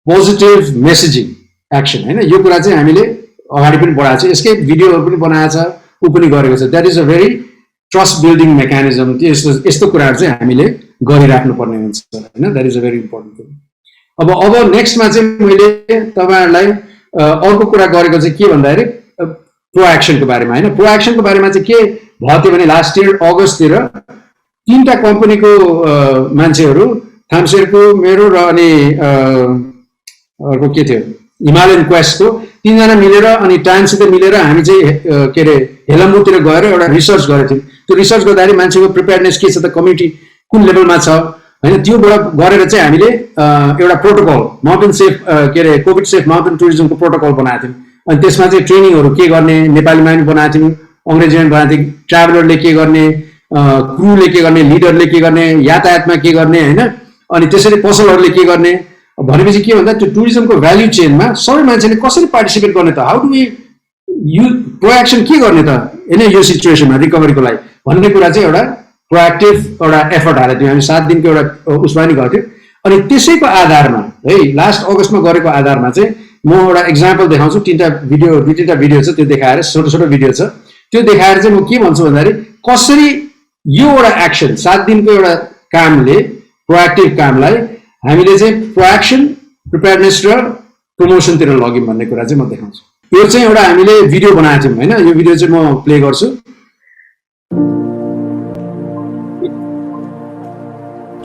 positive messaging action होइन. यो कुरा चाहिँ हामीले अगाडि पनि बढाएको छ. यसकै भिडियोहरू पनि बनाएको छ, ऊ पनि गरेको छ. That is a very trust building mechanism. यस्तो कुराहरू चाहिँ हामीले गरिराख्नु पर्ने हुन्छ होइन. That is a very important thing. अब नेक्स्टमा चाहिँ मैले तपाईँहरूलाई अर्को कुरा गरेको चाहिँ के भन्दाखेरि प्रोएक्सनको बारेमा होइन. प्रोएक्सनको बारेमा चाहिँ के भयो थियो भने लास्ट इयर अगस्ततिर 3टा कम्पनीको मान्छेहरू थाम्सेरको मेरो र अनि अर्को के थियो हिमालयन क्वेस्टको 3जना मिलेर अनि टाइम्ससित मिलेर हामी चाहिँ के अरे हेलम्बुतिर गएर एउटा रिसर्च गरेको थियौँ. त्यो रिसर्च गर्दाखेरि मान्छेको प्रिपेयरनेस के छ त, कम्युनिटी कुन लेभलमा छ होइन. त्योबाट गरेर चाहिँ हामीले एउटा प्रोटोकल माउन्टेन सेफ के अरे कोभिड सेफ माउन्टेन टुरिज्मको प्रोटोकल बनाएको थियौँ. अनि त्यसमा चाहिँ ट्रेनिङहरू के गर्ने नेपालीमा पनि बनाएको थियौँ, अङ्ग्रेजीमा पनि बनाएको थियौँ. ट्राभलरले के गर्ने, क्रुले के गर्ने, लिडरले के गर्ने, यातायातमा के गर्ने होइन. अनि त्यसरी पसलहरूले के गर्ने भनेपछि के भन्दा त्यो टुरिज्मको भ्याल्यु चेनमा सबै मान्छेले कसरी पार्टिसिपेट गर्ने त, हाउ डु वी यु प्रोएक्सन के गर्ने त होइन यो सिचुएसनमा रिकभरीको लागि भन्ने कुरा चाहिँ एउटा प्रोएक्टिभ एउटा एफर्ट हालेको थियौँ हामी. 7 दिनको एउटा उसमा पनि गर्थ्यौँ. अनि त्यसैको आधारमा है लास्ट अगस्तमा गरेको आधारमा चाहिँ म एउटा इक्जाम्पल देखाउँछु. 2-3टा भिडियो छ, त्यो देखाएर छोटो भिडियो छ. त्यो देखाएर चाहिँ म के भन्छु भन्दाखेरि कसरी यो एउटा एक्सन 7 दिनको एउटा कामले प्रोएक्टिभ कामलाई हामीले चाहिँ प्रोएक्सन, प्रिपेयरनेस र प्रमोसनतिर लग्यौँ भन्ने कुरा चाहिँ म देखाउँछु. यो चाहिँ एउटा हामीले भिडियो बनाएको थियौँ होइन. यो भिडियो चाहिँ म प्ले गर्छु.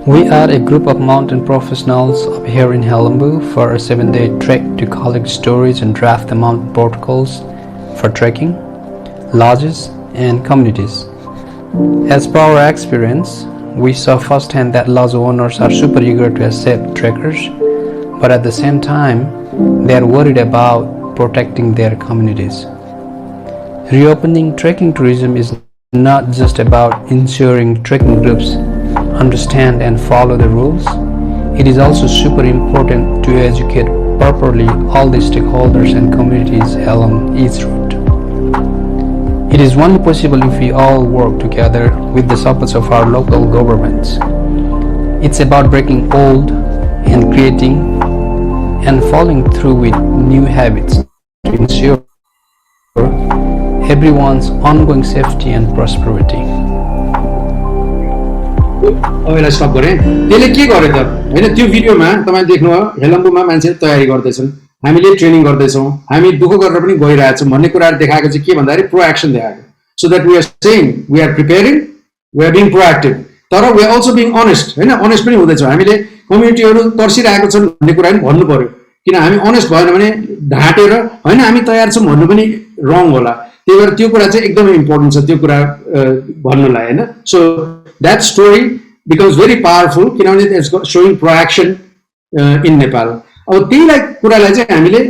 We are a group of mountain professionals up here in Helambu for a 7-day trek to collect stories and draft the mountain protocols for trekking, lodges, and communities. As per our experience, we saw firsthand that lodge owners are super eager to accept trekkers, but at the same time, they are worried about protecting their communities. Reopening trekking tourism is not just about ensuring trekking groups understand and follow the rules. It is also super important to educate properly all the stakeholders and communities along each route. It is only possible if we all work together with the support of our local governments. It's about breaking old and creating and following through with new habits to ensure everyone's ongoing safety and prosperity. अबलाई stop गरेँ त्यसले के गर्यो त हैन त्यो भिडियोमा तपाईले देख्नुभयो हेलम्बुमा मान्छेले तयारी गर्दैछन् हामीले ट्रेनिङ गर्दैछौं हामी दुःख गरेर पनि गइरहेछौं भन्ने कुराहरु देखाएको चाहिँ के भन्दाखेरि प्रोएक्सन देखाएको so that we are saying we are preparing we are being proactive तर we are also being honest हैन अनेस्ट पनि हुँदैछ हामीले कम्युनिटीहरु तर्सिरहेको छन् भन्ने कुरा पनि भन्नु पर्यो किन हामी अनेस्ट भएन भने ढाटेर हैन हामी तयार छौं भन्नु पनि रङ होला त्यही भएर त्यो कुरा चाहिँ एकदमै इम्पोर्टेन्ट छ त्यो कुरा भन्नुलाई हैन so that story becomes very powerful किनभने it's showing proaction in Nepal अब त्यही कुरालाई चाहिँ हामीले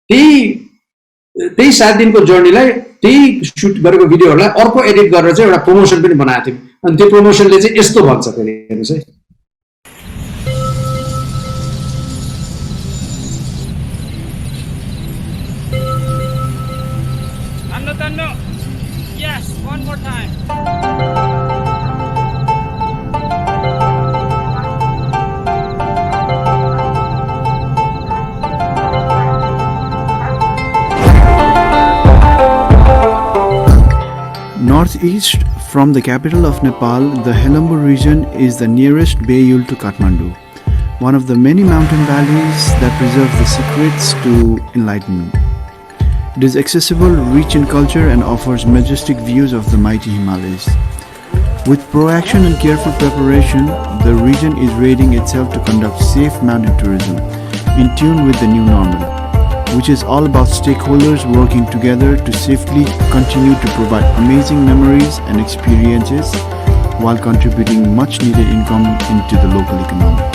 त्यही 7 दिनको जर्नीलाई त्यही शूट गरेको भिडियोहरुलाई अर्को एडिट गरेर चाहिँ एउटा प्रमोसन पनि बनाएको थियौं अनि त्यो प्रमोसनले चाहिँ यस्तो भन्छ फेरि हेर्नुस् है Tanno yes one more time Northeast from the capital of Nepal, the Helambu region is the nearest Bayul to Kathmandu, one of the many mountain valleys that preserve the secrets to enlightenment. It is accessible, rich in culture and offers majestic views of the mighty Himalayas. With proaction and careful preparation, the region is readying itself to conduct safe mountain tourism in tune with the new normal, which is all about stakeholders working together to safely continue to provide amazing memories and experiences while contributing much needed income into the local economy.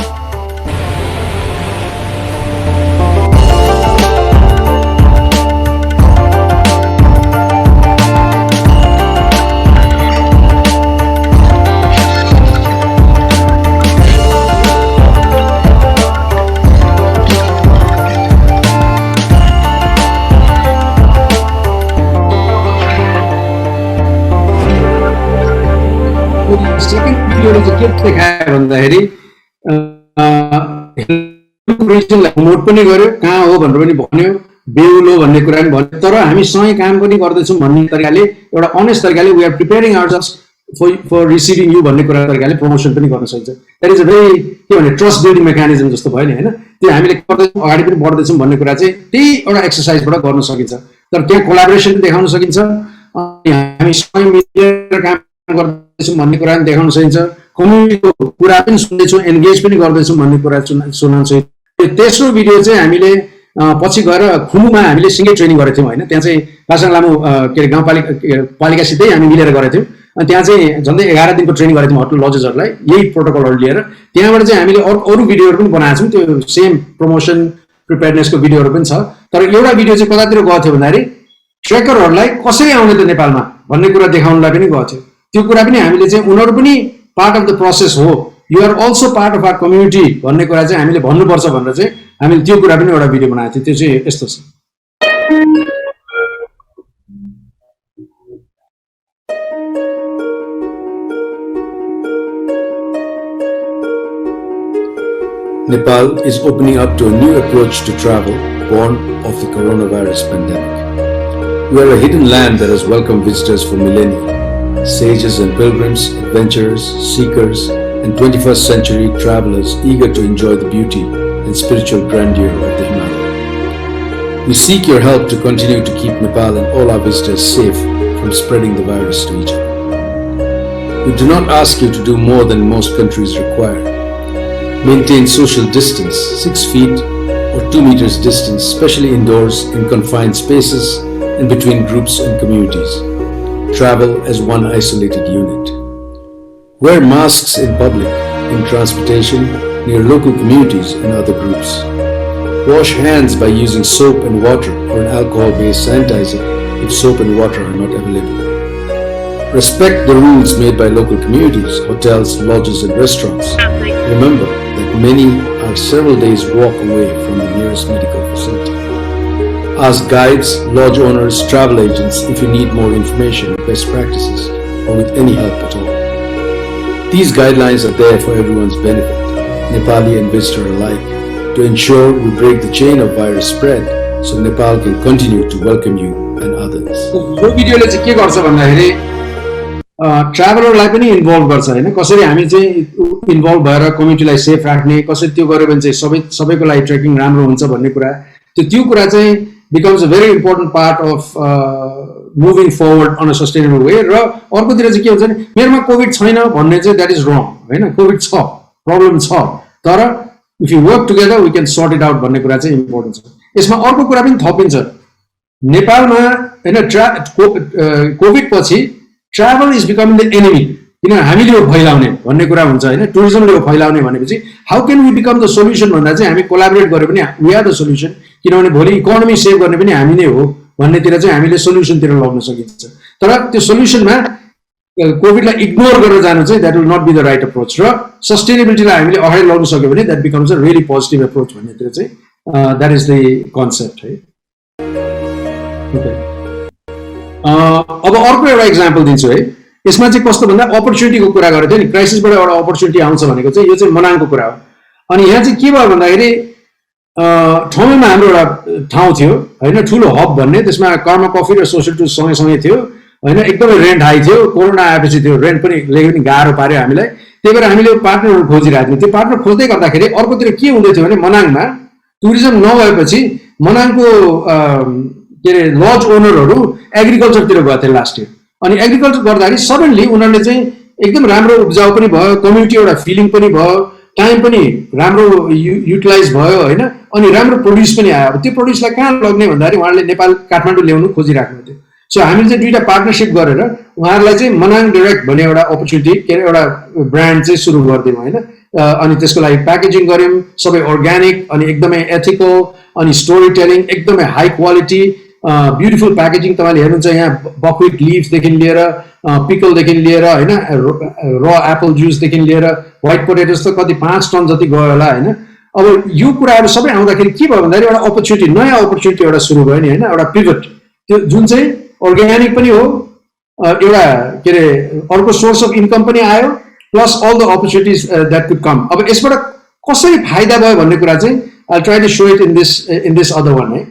Second भिडियोले चाहिँ के देखायो भन्दाखेरि रिजनलाई promote पनि गर्यो कहाँ हो भनेर पनि भन्यो बेउल हो भन्ने कुरा पनि भन्यो तर हामी सँगै काम पनि गर्दैछौँ भन्ने तरिकाले एउटा अनेस्ट तरिकाले we are preparing ourselves for receiving you भन्ने कुरा तरिकाले प्रमोसन पनि गर्न सकिन्छ द्याट इज अ भेरी के भने ट्रस्ट बिल्डिङ मेकानिजम जस्तो भयो नि हैन त्यो हामीले गर्दैछौँ अगाडि पनि बढ्दैछौँ भन्ने कुरा चाहिँ त्यही एउटा एक्सरसाइजबाट गर्न सकिन्छ तर त्यहाँ कोलाबोरेसन पनि देखाउन सकिन्छ अनि हामी सँगै मिलेर काम गर्दैछौँ भन्ने कुरा पनि देखाउन सकिन्छ कम्युनिटीको कुरा पनि सुन्दैछौँ एन्गेज पनि गर्दैछौँ भन्ने कुरा सुनाउन सकिन्छ त्यो तेस्रो भिडियो चाहिँ हामीले पछि गएर खुमुमा हामीले सिंगै ट्रेनिङ गरेको थियौँ हैन त्यहाँ चाहिँ पासाङ लामो के अरे गाउँपालिकासितै हामी मिलेर गरेको थियौँ अनि त्यहाँ चाहिँ झन्डै 11 दिनको ट्रेनिङ गरेको थियौँ होटल लजेसहरूलाई यही प्रोटोकलहरू लिएर त्यहाँबाट चाहिँ हामीले अरू भिडियोहरू पनि बनाएको छौँ त्यो सेम प्रमोसन प्रिपेयरनेसको भिडियोहरू पनि छ तर एउटा भिडियो चाहिँ कतातिर गएको थियो भन्दाखेरि ट्रेकरहरूलाई कसरी आउने त नेपालमा भन्ने कुरा देखाउनलाई पनि गएको थियो त्यो कुरा पनि हामीले चाहिँ उनीहरू पनि पार्ट अफ द प्रोसेस हो you are also part of our community भन्ने कुरा चाहिँ हामीले भन्नुपर्छ भनेर चाहिँ हामीले त्यो कुरा पनि एउटा भिडियो बनाएको थियो त्यो चाहिँ यस्तो छ Nepal is opening up to a new approach to travel born of the coronavirus pandemic. We are a hidden land that has welcomed visitors for millennia. Sages and pilgrims, adventurers, seekers, and 21st century travelers eager to enjoy the beauty and spiritual grandeur of the Himalaya. We seek your help to continue to keep Nepal and all our visitors safe from spreading the virus to each other. We do not ask you to do more than most countries require. Maintain social distance, 6 feet or 2 meters distance, especially indoors, in confined spaces, and between groups and communities. Travel as one isolated unit. Wear masks in public, in transportation, near local communities and other groups. Wash hands by using soap and water or an alcohol-based sanitizer if soap and water are not available. Respect the rules made by local communities, hotels, lodges and restaurants. Remember that many are several days' walk away from the nearest medical facility. Ask guides, lodge owners, travel agents if you need more information, best practices, or with any help at all. These guidelines are there for everyone's benefit, Nepali and visitor alike, to ensure we break the chain of virus spread so Nepal can continue to welcome you and others. यो भिडियोले चाहिँ के गर्छ भन्दाखेरि ट्राभलरलाई पनि involve गर्छ हैन कसरी हामी चाहिँ इन्भल्भ भएर कम्युनिटीलाई सेफ राख्ने कसरी त्यो गर्यो भने चाहिँ सबैको लागि ट्रेकिङ राम्रो हुन्छ भन्ने कुरा त्यो कुरा चाहिँ becomes a very important part of moving forward on a sustainable way र अर्कोतिर चाहिँ के हुन्छ भने मेरोमा कोभिड छैन भन्ने चाहिँ द्याट इज रङ हैन कोभिड छ प्रब्लम छ तर if you work together we can sort it out भन्ने कुरा चाहिँ इम्पोर्टेन्ट छ यसमा अर्को कुरा पनि थपिन्छ नेपालमा हैन कोभिड पछि travel is becoming the enemy किन हामीले हो फैलाउने भन्ने कुरा हुन्छ हैन टुरिज्मले हो फैलाउने भनेपछि how can we become the solution भन्दा चाहिँ हामी कोलाबोरेट गरे पनि वी आर द सोल्युसन किनभने भोलि इकोनोमी सेभ गर्ने पनि हामी नै हो भन्नेतिर चाहिँ हामीले सोल्युसनतिर लग्न सकिन्छ तर त्यो सोल्युसनमा कोभिडलाई इग्नोर गरेर जानु चाहिँ that will not be the right approach र सस्टेनेबिलिटीलाई हामीले अगाडि लग्न सक्यो भने that becomes a really positive approach भन्नेतिर चाहिँ द्याट इज द कन्सेप्ट है अब अर्को एउटा इक्जाम्पल दिन्छु है यसमा चाहिँ कस्तो भन्दा अपर्च्युनिटीको कुरा गरेको थियो नि क्राइसिसबाट एउटा अपर्च्युनिटी आउँछ भनेको चाहिँ यो चाहिँ मनाङको कुरा हो अनि यहाँ चाहिँ के भयो भन्दाखेरि ठाउँमा हाम्रो एउटा ठाउँ थियो हैन ठुलो हब भन्ने त्यसमा कर्मा कफी र सोसल टुर सँगै थियो हैन एकदमै रेन्ट हाई थियो कोरोना आएपछि त्यो रेन्ट पनि गाह्रो पार्यो हामीलाई त्यही भएर हामीले पार्टनरहरू खोजिरहेको थियौँ त्यो पार्टनर खोज्दै गर्दाखेरि अर्कोतिर के हुँदै थियो भने मनाङमा टुरिज्म नभएपछि मनाङको के अरे लज ओनरहरू एग्रिकल्चरतिर गएको थिए लास्ट इयर अनि एग्रिकल्चर गर्दाखेरि सडनली उनीहरूले चाहिँ एकदम राम्रो उब्जाउ पनि भयो कम्युनिटी एउटा फिलिङ पनि भयो टाइम पनि राम्रो युटिलाइज भयो हैन अनि राम्रो प्रोड्युस पनि आयो अब त्यो प्रोड्युसलाई कहाँ लग्ने भन्दाखेरि उहाँले नेपाल काठमाडौँ ल्याउनु खोजिराख्नु थियो सो हामीले चाहिँ दुईटा पार्टनरसिप गरेर उहाँहरूलाई चाहिँ मनाङ डाइरेक्ट भन्ने एउटा अपर्च्युनिटी के अरे एउटा ब्रान्ड चाहिँ सुरु गरिदियौँ हैन अनि त्यसको लागि प्याकेजिङ गर्यौँ सबै अर्ग्यानिक अनि एकदमै एथिकल अनि स्टोरी टेलिङ एकदमै हाई क्वालिटी ब्युटिफुल प्याकेजिङ तपाईँले हेर्नुहुन्छ यहाँ बकविट लिभ्सदेखि लिएर पिकलदेखि लिएर होइन र एप्पल जुसदेखि लिएर व्हाइट पोटेटोज त कति 5 टन जति गयो होला होइन अब यो कुराहरू सबै आउँदाखेरि के भयो भन्दाखेरि एउटा अपर्च्युनिटी नयाँ अपर्च्युनिटी एउटा सुरु भयो नि होइन एउटा पिभट त्यो जुन चाहिँ अर्ग्यानिक पनि हो एउटा के अरे अर्को सोर्स अफ इन्कम पनि आयो plus all the opportunities that could come अब यसबाट कसरी फाइदा भयो भन्ने कुरा चाहिँ I try to show it in this other one है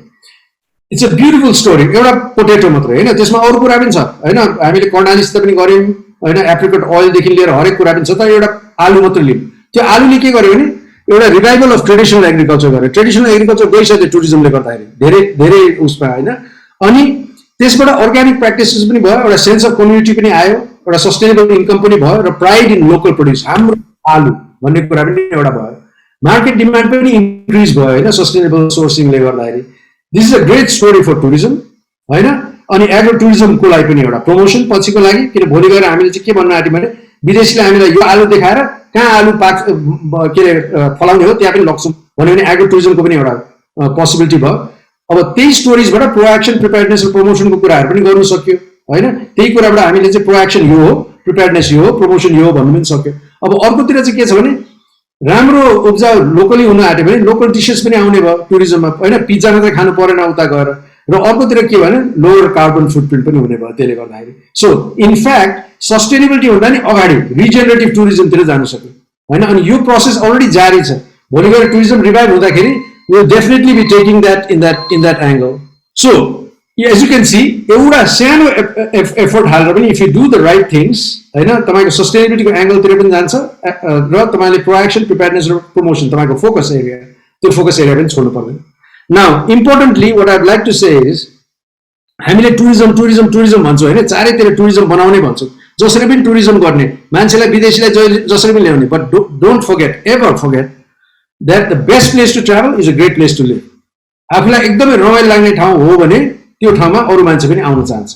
इट्स अ ब्युटिफुल स्टोरी एउटा पोटेटो मात्रै होइन त्यसमा अरू कुरा पनि छ होइन हामीले कर्णालीसित पनि गऱ्यौँ होइन एप्रिकट ओइलदेखि लिएर हरेक कुरा पनि छ तर एउटा आलु मात्रै लियौँ त्यो आलुले के गर्यो भने एउटा रिभाइभल अफ ट्रेडिसनल एग्रिकल्चर गर्यो ट्रेडिसनल एग्रिकल्चर गइसक्यो टुरिज्मले गर्दाखेरि धेरै उसमा होइन अनि त्यसबाट अर्ग्यानिक प्र्याक्टिसेस पनि भयो एउटा सेन्स अफ कम्युनिटी पनि आयो एउटा सस्टेनेबल इन्कम पनि भयो र प्राइड इन लोकल प्रोड्युस हाम्रो आलु भन्ने कुरा पनि एउटा भयो मार्केट डिमान्ड पनि इन्क्रिज भयो होइन सस्टेनेबल सोर्सिङले गर्दाखेरि this is a great story for tourism होइन अनि एग्रो टुरिज्मको लागि पनि एउटा प्रमोसन पछिको लागि किन भोलि गएर हामीले चाहिँ के भन्न आँट्यौँ भने विदेशीले हामीलाई यो आलु देखाएर कहाँ आलु के अरे फलाउने हो त्यहाँ पनि लग्छौँ भन्यो भने एग्रो टुरिज्मको पनि एउटा पोसिबिलिटी भयो अब त्यही स्टोरिजबाट प्रोएक्सन प्रिपेयर्डनेस र प्रमोसनको कुराहरू पनि गर्नु सक्यो होइन त्यही कुराबाट हामीले चाहिँ प्रोएक्सन यो हो प्रिपेयर्डनेस यो हो प्रमोसन यो हो भन्नु पनि सक्यो अब अर्कोतिर चाहिँ के छ भने राम्रो उब्जाउ लोकली हुन आँट्यो भने लोकल डिसेस पनि आउने भयो टुरिज्ममा होइन पिज्जा मात्रै खानु परेन उता गएर र अर्कोतिर के भने लोवर कार्बन फुटप्रिन्ट पनि हुने भयो त्यसले गर्दाखेरि सो इनफ्याक्ट सस्टेनेबिलिटी हुँदा नि अगाडि रिजेनरेटिभ टुरिज्मतिर जानु सक्यो होइन अनि यो प्रोसेस अलरेडी जारी छ भोलि गएर टुरिज्म रिभाइभ हुँदाखेरि will definitely be taking that in that angle. So, as you can see, एउटा सानो effort हालेर पनि if you do the right things, हैन तपाईको सस्टेनेबिलिटीको एंगलतिर पनि जान्छ र तपाईले प्रोएक्सन प्रिपेयर्डनेस र प्रमोसन तपाईको फोकस एरिया त्यो फोकस एरिया पनि छोड्नु पर्दैन. Now, importantly, what I'd like to say is हामीले टुरिज्म भन्छौँ हैन चारैतिर टुरिज्म बनाउने भन्छौँ जसरी पनि टुरिज्म गर्ने मान्छेलाई विदेशीलाई जसरी पनि ल्याउने but don't forget ever forget that the best place to travel is a great place to live आफूलाई एकदमै रमाइलो लाग्ने ठाउँ हो भने त्यो ठाउँमा अरू मान्छे पनि आउन चाहन्छ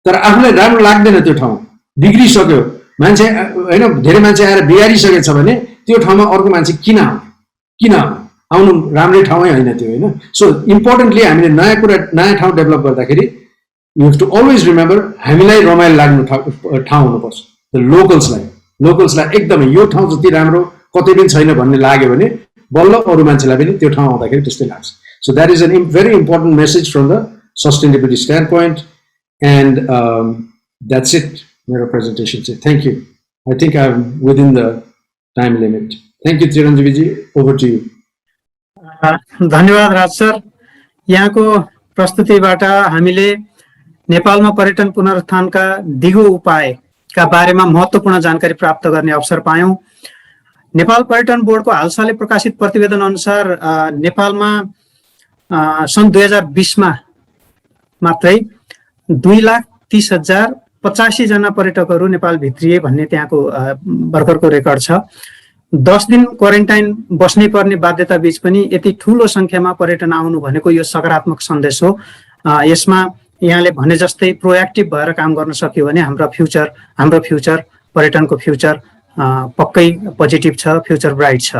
तर आफूलाई राम्रो लाग्दैन त्यो ठाउँ बिग्रिसक्यो मान्छे होइन धेरै मान्छे आएर बिगारिसकेछ भने त्यो ठाउँमा अर्को मान्छे किन आउनु राम्रै ठाउँै होइन त्यो होइन सो इम्पोर्टेन्टली हामीले नयाँ ठाउँ डेभलप गर्दाखेरि you have to always remember हामीलाई रमाइलो लाग्नु ठाउँ हुनुपर्छ लोकल्सलाई एकदमै यो ठाउँ जति राम्रो कतै पनि छैन भन्ने लाग्यो भने बल्ल अरू मान्छेलाई पनि त्यो ठाउँ आउँदाखेरि त्यस्तै लाग्छ so that is an very important message from the sustainability stand point and that's it मेरो प्रेजेन्टेसन चाहिँ thank you I think I am within the time limit thank you Chiranjeevi ji over to you धन्यवाद Raj sir यहाँको प्रस्तुतिबाट हामीले नेपालमा पर्यटन पुनरुत्थानका दिगो उपायका बारेमा महत्त्वपूर्ण जानकारी प्राप्त गर्ने अवसर पायौँ नेपाल पर्यटन बोर्डको हालसालै प्रकाशित प्रतिवेदन अनुसार नेपालमा सन् 2020मा मात्रै 2,30,085 जना पर्यटकहरू नेपाल भित्रिए भन्ने त्यहाँको भर्खरको रेकर्ड छ 10 दिन क्वारेन्टाइन बस्नै पर्ने बाध्यता बीच पनि यति ठूलो संख्यामा पर्यटन आउनु भनेको यो सकारात्मक सन्देश हो यसमा यहाँले भने जस्तै प्रोएक्टिभ भएर काम गर्न सक्यो भने हाम्रो फ्युचर पर्यटनको फ्युचर पक्कै पोजिटिभ छ फ्युचर ब्राइट छ